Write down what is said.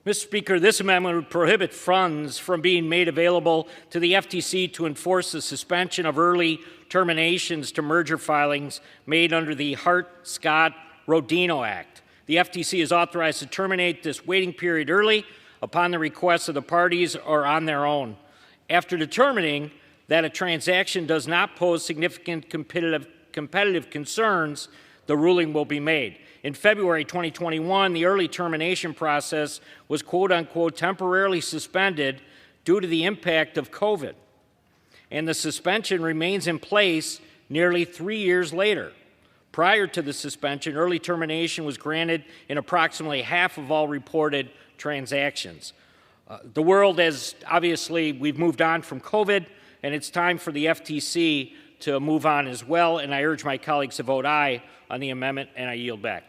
Mr. Speaker, this amendment would prohibit funds from being made available to the FTC to enforce the suspension of early terminations to merger filings made under the Hart-Scott-Rodino Act. The FTC is authorized to terminate this waiting period early upon the request of the parties or on their own. After determining that a transaction does not pose significant competitive concerns, the ruling will be made. In February 2021, the early termination process was quote-unquote temporarily suspended due to the impact of COVID, and the suspension remains in place nearly 3 years later. Prior to the suspension, early termination was granted in approximately half of all reported transactions. The world has obviously, we've moved on from COVID, and it's time for the FTC to move on as well, and I urge my colleagues to vote aye on the amendment, and I yield back.